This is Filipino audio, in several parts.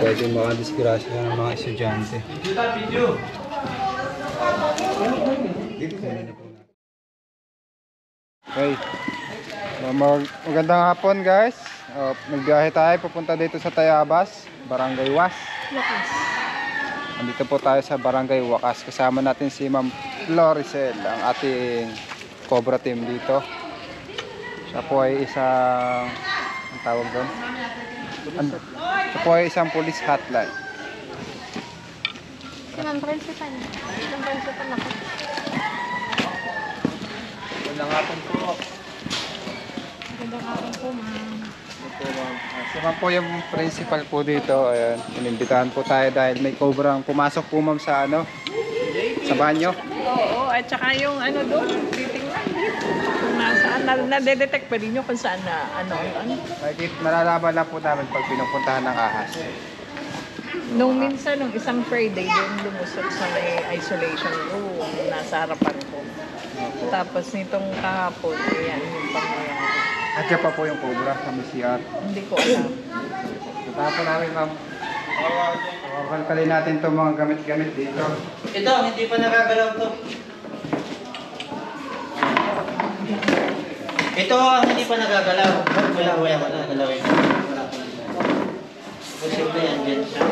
pwede makadisgrasya ng mga estudyante. Okay. Magandang hapon guys. Nagbiyahe tayo papunta dito sa Tayabas, Barangay Wakas. Nandito po tayo sa Barangay Wakas. Kasama natin si Ma'am Floricel, ang ating Cobra team dito. Siya po ay isang, ang tawag doon? Siya po ay isang police hotline. Si Ma'am Principal. Ma'am Principal ako. Magandang hapon po. Magandang hapon po, Ma'am. Si Ma'am po yung principal po dito. Ayan, inimbitahan po tayo dahil may cobrang pumasok po Ma'am sa ano, sa banyo. Oo, at saka yung ano doon, titingnan dito. Kung nasaan, nadedetect pa rin nyo kung saan na ano. Nalalaman lang po namin pag pinupuntahan ng ahas. Nung minsan, nung isang Friday, doon lumusot sa may isolation room, nasa harapan ko. Tapos nitong kahapon, ayan yung pangyayari. At siya pa po yung cobra sa CR. Hindi ko alam. Tapos namin Ma'am. Kalkalin natin itong mga gamit-gamit dito. Ito, hindi pa nagagalaw to. Ito ang hindi pa nagagalaw. Wala nagagalaw yun. Posible yan dyan siya.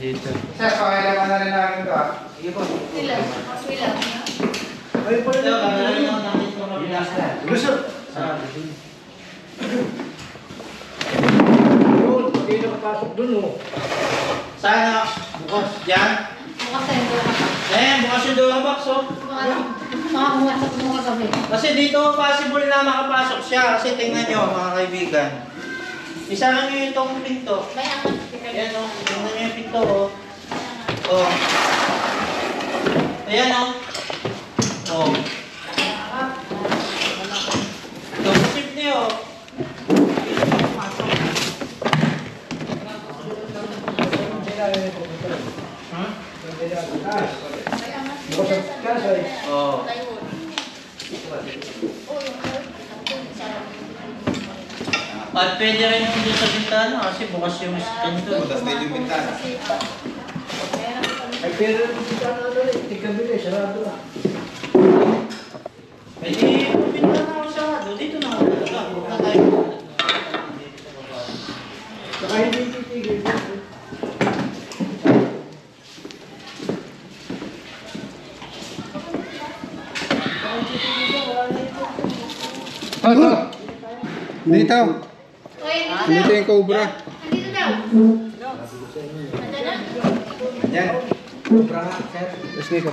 Dito. Sir, pakailangan na rin namin ito ah. Sige po. Sila. Ay, po ito. Kagalarin mo natin ito mabilas na. Lusot! Doon, hindi nakapasok doon oh. Sana, bukas. Diyan. Bukas tayo doon. Ayan, bukas yung door box oh. Makakumasok mo kagabi. Kasi dito possible na makapasok siya. Kasi tingnan nyo mga kaibigan. Isahan nyo itong pinto. May angat. Ayan o, tingnan nyo yung pinto o. O. Ayan o. O. Ito, simple o. O. At pwede rin yung dito sa bintana kasi bukas yung pinto. Bukas na yung bintana. Ay, pero hindi ka na doon eh. Tigabili, sarado na. Pwede yung bintana ako sarado. Dito na ako talaga. Huwag na tayo. Saka hindi titigil. Ito. Dito. Dito yung cobra. Nandito daw. Nandito na. Ayan. Cobra nga, sir. Tapos dito.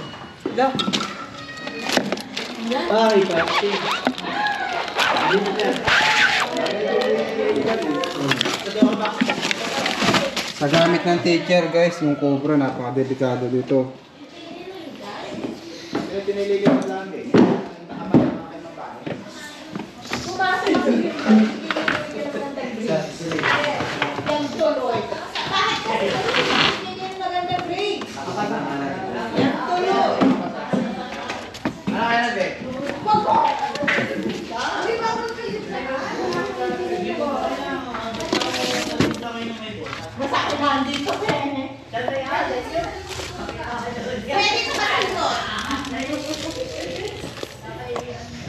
Ay, pati. Sa gamit ng teacher guys, yung cobra napaka-delikado dito. Yung tuloy. Bakit kasi hindi yung maganda break? Yung tuloy. Ano kaya na, Be? Wako! Hindi ba ako masakit na dito. Pwede ka ba dito?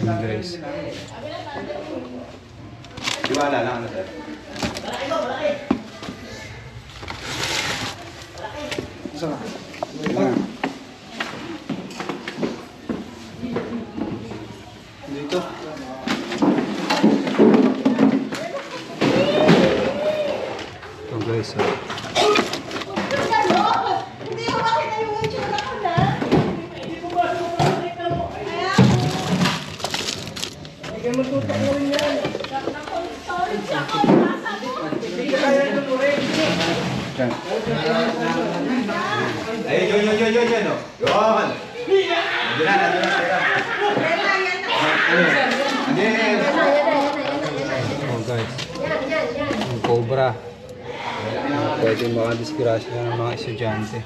Guys. Diwala lang na sir. Saan? Dito. Ito guys. Hindi ko makita yung itsura ko na. Hindi ka matutok mo rin yan. Sorry siya ko. Nasa mo. Hindi ka kaya ito mo rin. Diyan. Ayun, yun. Oh. Yun. Nandiyan na. Andyan. Oh guys. Ang cobra. Pwede makadisgrasya ng mga estudyante.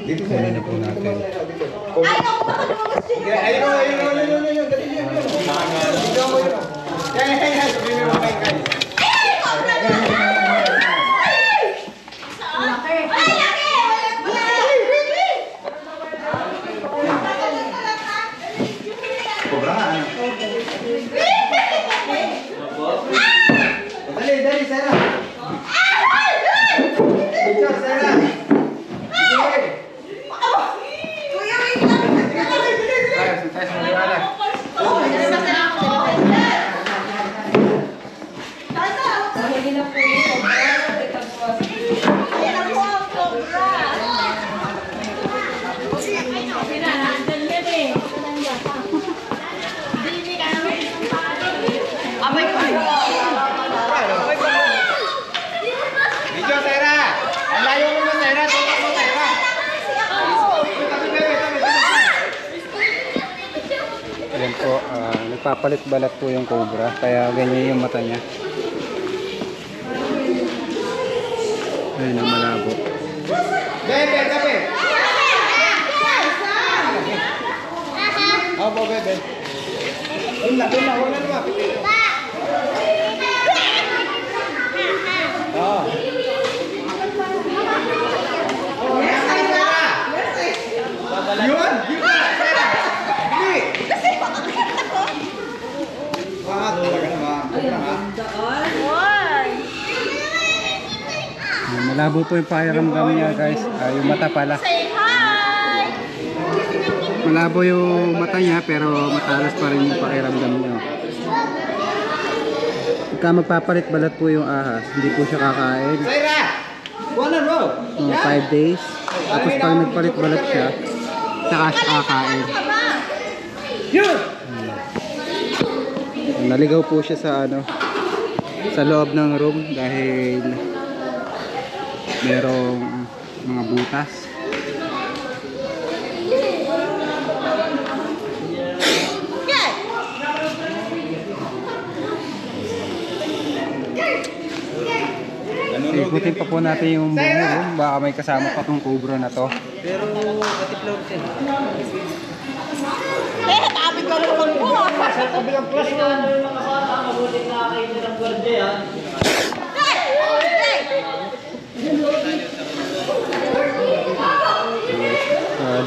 Dito Kunin na po natin. Cobra nga. Dali, Sarah. Dito, Sarah. Tayo sa maliwanag. Dito, Sarah. Ang layo mo, Sarah. Tutok mo, Sarah. Ayan po, nagpapalit balat po yung cobra, kaya ganyan yung mata niya. Ayun ang malabo. Bebe. Opo, bebe. Doon na. Huwag na naman. Oo. Yun na, Sarah. Hindi. Talaga naman. Malabo po yung pakiramdam niya guys, yung mata pala. Malabo yung mata niya pero matalas pa rin yung pakiramdam niya. Pagka magpapalit balat po yung ahas, hindi po siya kakain. Sarah. 5 days. Tapos pag nagpalit balat siya, saka siya kakain. Naligaw po siya sa sa loob ng room dahil merong mga butas. Ikutin pa po natin yung buong, baka may kasama pa tong cobra na to. Tabi ko naman po. Kabilang class na.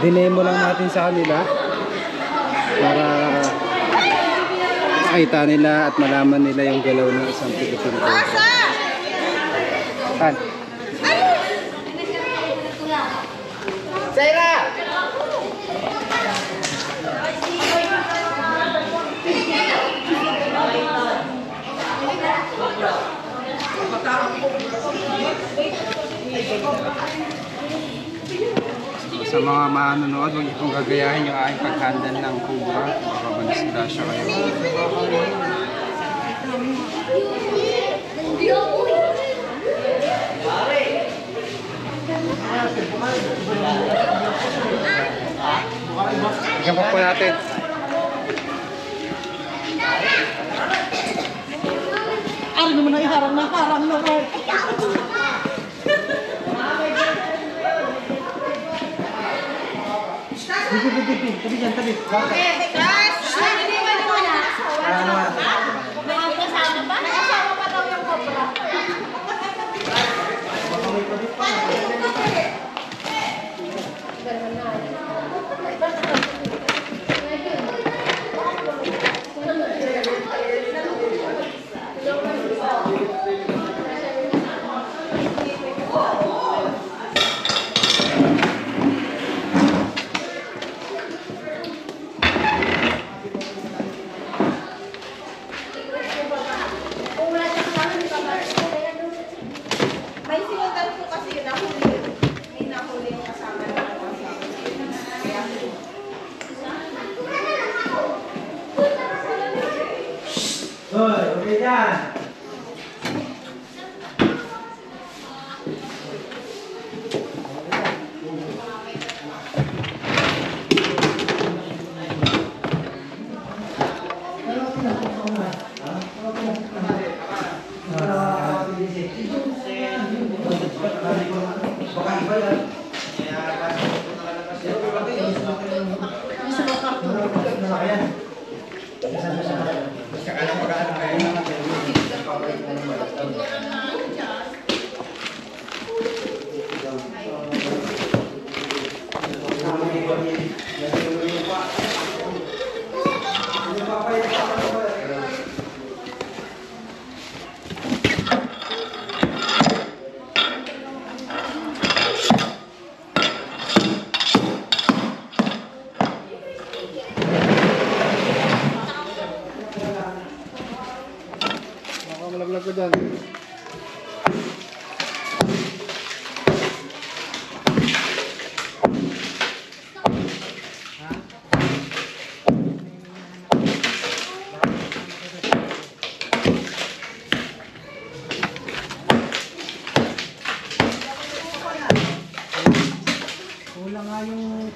Dinemo lang natin sa kanila para makita nila at malaman nila yung galaw ng isang Pilipino cobra. Tan. Sarah. Sa mga manonood, huwag niyo pong gagayahin yung aking pag-handle ng cobra. Baka manisgrasya kayo. Tignan po natin. Ano naman ay harang na. Tabi. Guys, hindi ba naman na? Nakasama pa? Nakasama pa daw yung cobra. malaglag ko dyan. Kulang nga yung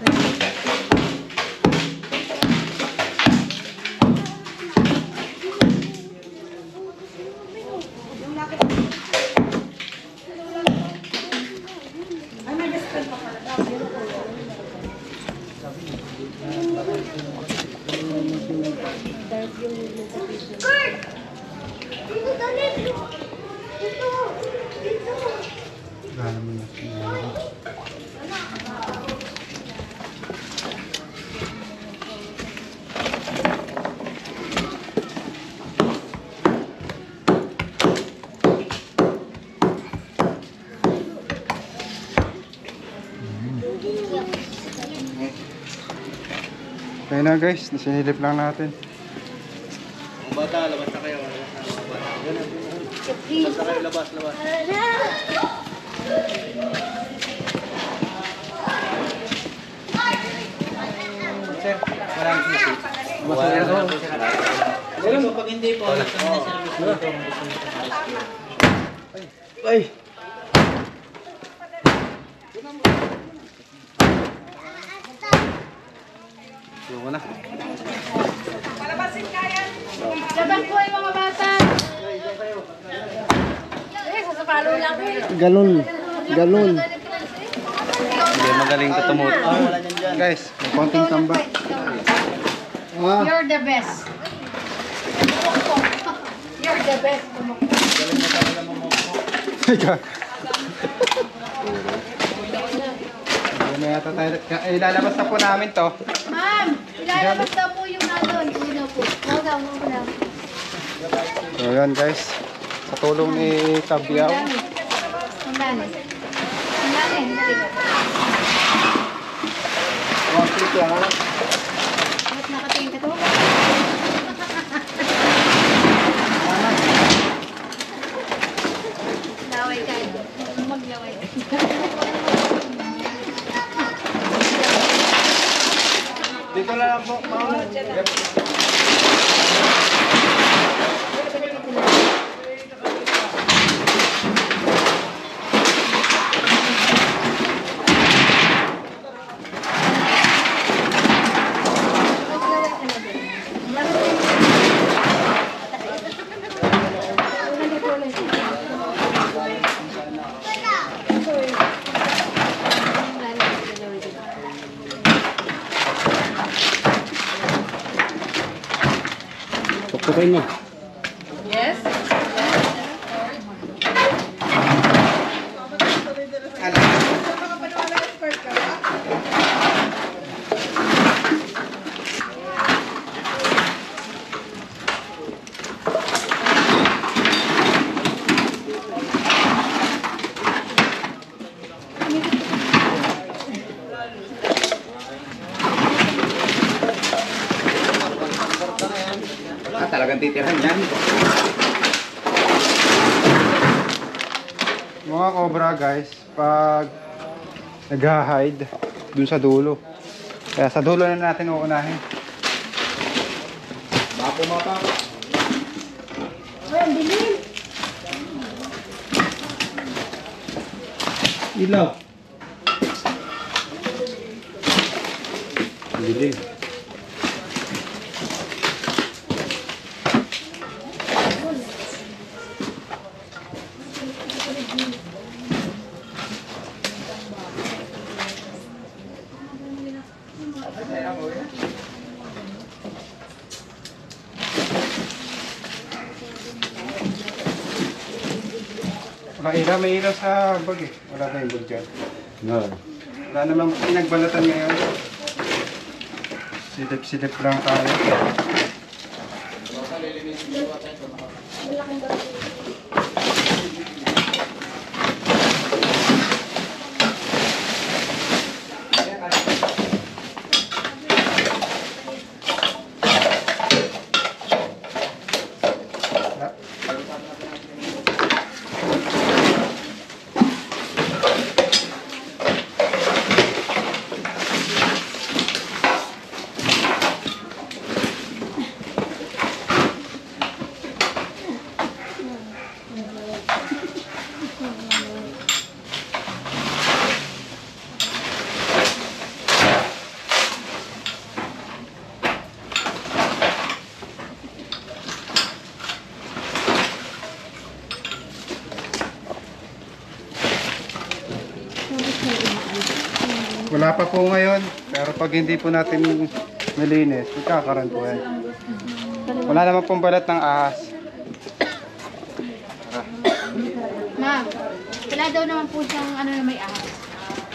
Okay na guys, nasinilip lang natin. Mga bata, labas na kayo. Labas na kayo, labas. Sir, maraming sinasit. Pero pag hindi po, kami na service dito. ay. Yung na. Labas po yung mga bata. Sasapalo lang eh. Galon. Galon. Hindi, magaling ka tumot. Wala dyan dyan. Guys, may konting tamba. Ah, You're the best. You're the best. Teka. Ano yata tayo? Ilalabas na po namin to. Ma'am, ilalabas na po yung nandun. Una po. Wala mo na. So yan guys, sa tulong ni Kabiyaw. Ang dami. Ang dami. Ba't nakatingin ka to? Laway ka. Maglaway ka. Dito na lang po. tukutin mo. Yes? Talagang titirahan yan. Mga cobra guys, pag nag-hide dun sa dulo. Kaya sa dulo na natin uunahin. Baka pumapa. Ay, ang dilim. Ilaw. Dilim. May ilaw sa bag eh. Wala tayong bag dyan. No. Wala namang pinagbalatan ngayon. Silip-silip lang tayo. Wala pa po ngayon, pero pag hindi po natin nilinis, magkakaroon po yan. Wala naman pong balat ng ahas. Ma'am, wala daw naman po siyang ano na may ahas.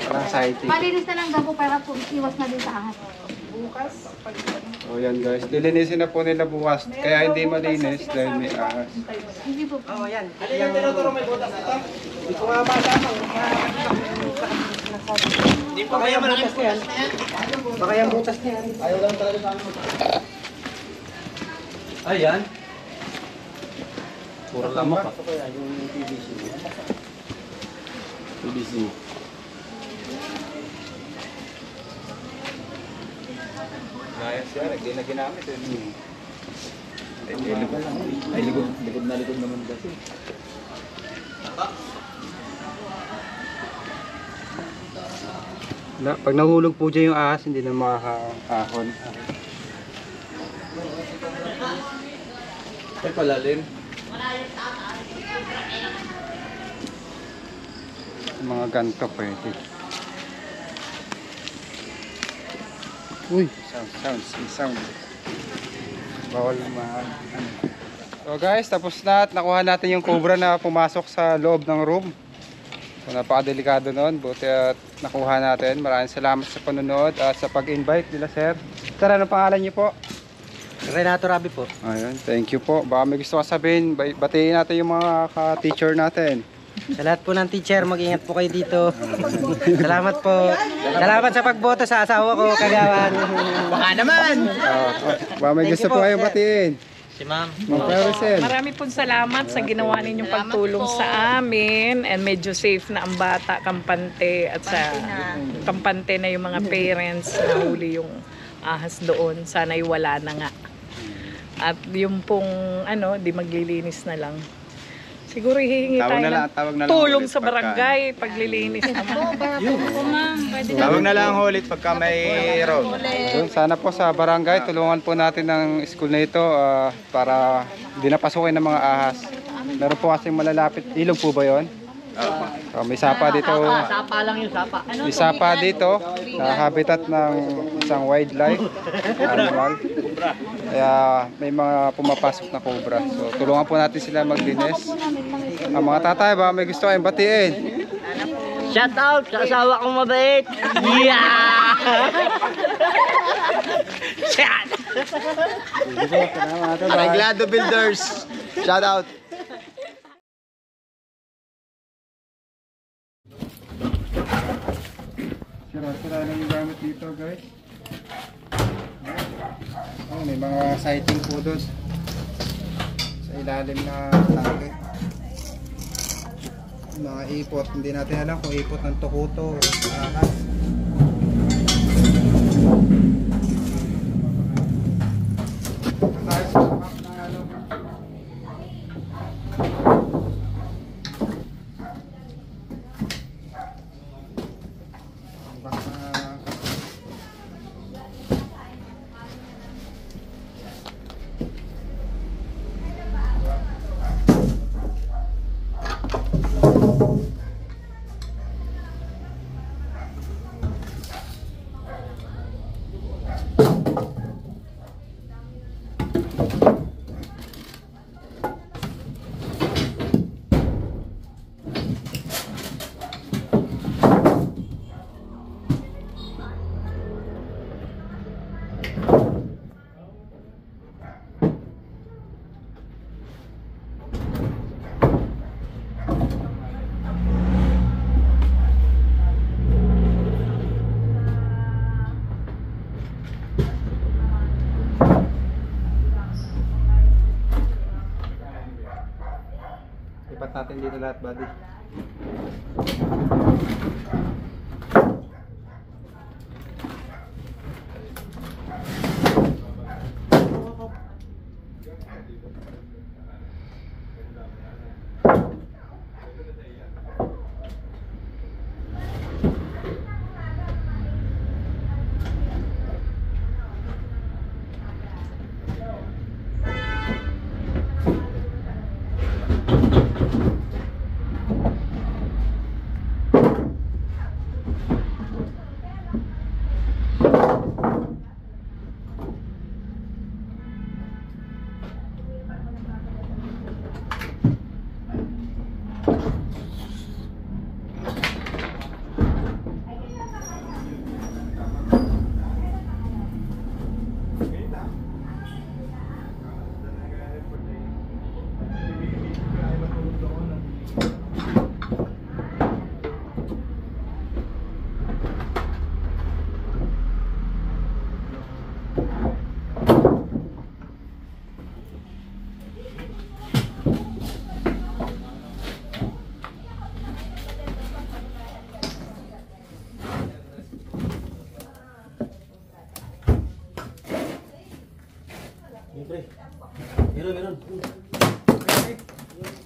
Walang sighting. Malinis na lang daw po para po iwas na din sa ahas. O yan guys, lilinisin na po nila bukas. Kaya hindi malinis dahil may ahas. Hindi po. Ano yung tinuturo may butas ito? Hindi ko nga masama. Hindi pa kaya malaking butas na yan. Baka yung butas na yan. Ayaw lang talaga sa amin. Ayan. Puro lamok ah. Kaya yung PVC. PVC. Nayas yan, hindi na ginamit eh. Ay, likod na likod naman kasi. Pag nahulog po dyan yung ahas, hindi na makakaahon. Ay, palalim. Mga ganito pwede. Uy, sound. Bawal mahal. So guys, tapos na at nakuha natin yung cobra na pumasok sa loob ng room. So napakadelikado nun, buti at nakuha natin. Maraming salamat sa panonood at sa pag-invite nila sir. Sir, ano pangalan niyo po? Renato Rabi po. Ayun, thank you po. Baka may gusto ka sabihin, batiin natin yung mga ka-teacher natin. Sa lahat po ng teacher, mag-ingat po kayo dito. Salamat po. Salamat sa pagboto sa asawa ko, Kagawan. Baka naman! Baka may Thank gusto you po po. kayong batiin. Si ma'am. Mang Claricel. Marami pong salamat sa ginawa ninyong pagtulong sa amin and medyo safe na ang bata, kampante at sa kampante na yung mga parents na huli yung ahas doon. Sana'y wala na nga. At yung pong ano, di maglilinis na lang. Siguro hihingi tayo tawag na lang ng tulong ulit sa pagka- barangay paglilinis naman. Tawag na lang ulit pagka may road. Yun, sana po sa barangay, tulungan po natin ng school na ito para di napasukin ng mga ahas. Meron po kasing malalapit. Ilog po ba yun? May sapa dito. Sapa lang yung sapa. May sapa dito sa habitat ng isang wildlife animal. Kaya may mga pumapasok na cobra. So tulungan po natin sila maglinis. Ang mga tatay ba may gusto kayong batiin? Shout out sa asawa kong mabait. Yeah! Shout! Reglado Builders. Shout out. Sira-sira na yung gamit dito guys. Oh, may mga sighting po doon sa ilalim na tangke. Mga ipot, hindi natin alam kung ipot ng tukuto o ahas. Tayo sa map ng ano. Baka lipat natin dito lahat, buddy.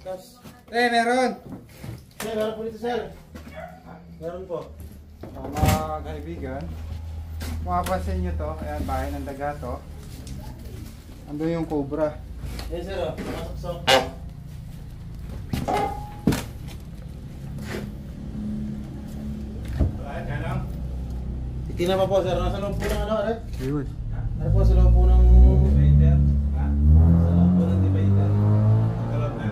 Meron! Meron po dito, sir. Meron po. Mga kaibigan, mapapansin nyo to, ayan, bahay ng daga to. Ando yung cobra. Yes, sir. Masok-sok. Titina pa po, sir. Nasa loob po ng ano, Red? Ayun. Ano po, sa loob po ng... Divider? Ha? Sa loob po ng divider. Sa loob na.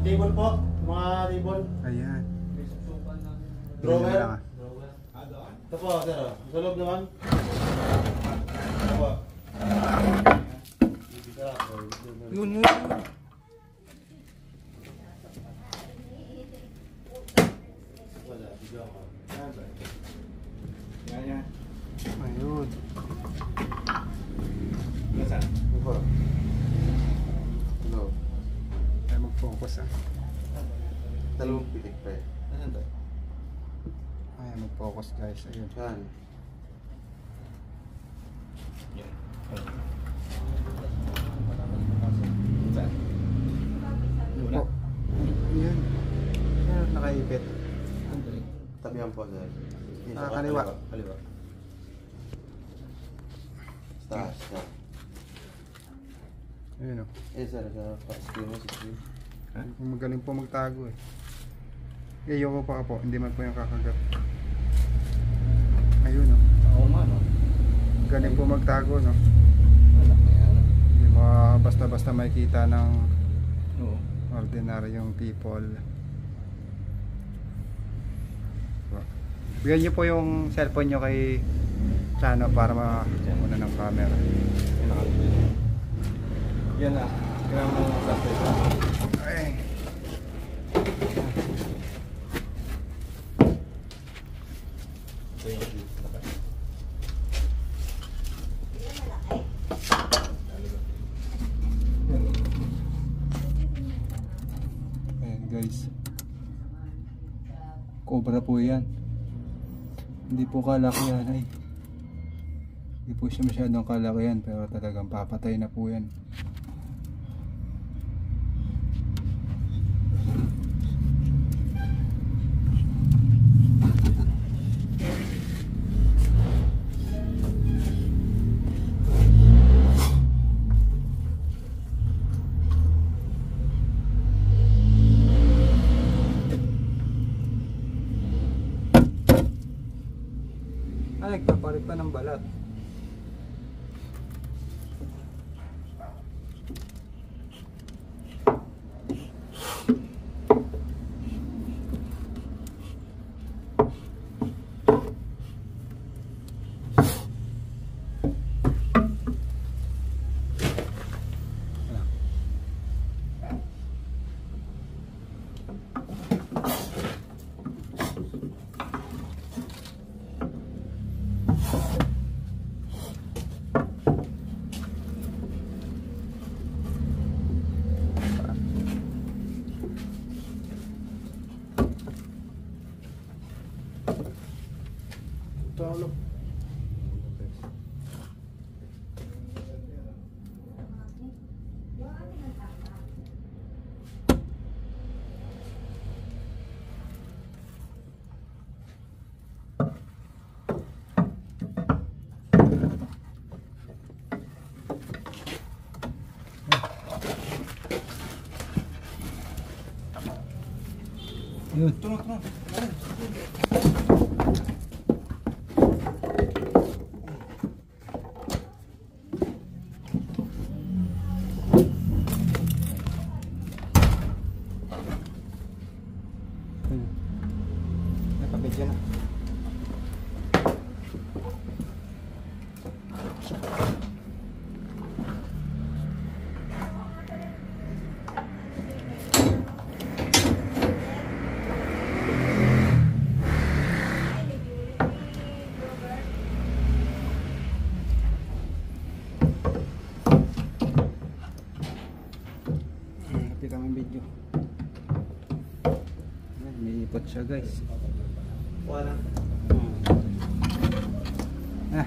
Table po. Mga table. Ayan. Drawer. Ayan lang, ah. Ito po, sir. Sa loob naman. Ito po. Yun. Wala, bigyan ko. Ayan. Ayun. Nasaan? Ito po. Hello. Ay mag-focus ah. Dalawang pitik pa eh. Nasaan to? Ay mag-focus guys. Ayun. Saan? Ayun po. Ayun. Ayun, nakaipit. Tabihan po, sir. Kaliwa. Kaliwa. Taas, taas. Ayun o. Sir, sa screen mo, sa screen. Magaling po magtago eh. Ayoko pa po. Hindi man po yung kakagat. Ayun o. Oo nga, no? Galing po magtago no. Wala kaya, ano? Hindi mo basta-basta makikita ng Oo. ordinaryong people. Bigyan niyo po yung cellphone niyo kay Chano para makuna ng camera. Yan nakalagay. Yan na. Kailangan mo ng plastic. Ay. Ito yung Ayan guys. Cobra po yan. Hindi po kalakihan ay. Hindi po siya masyadong kalakihan pero talagang papatay na po yan. Ay, nagpapalit pa ng balat. Talo. Yun. Tulong. Nakabidyo na. Happy kami video. May ipot siya guys. Wala. Ah.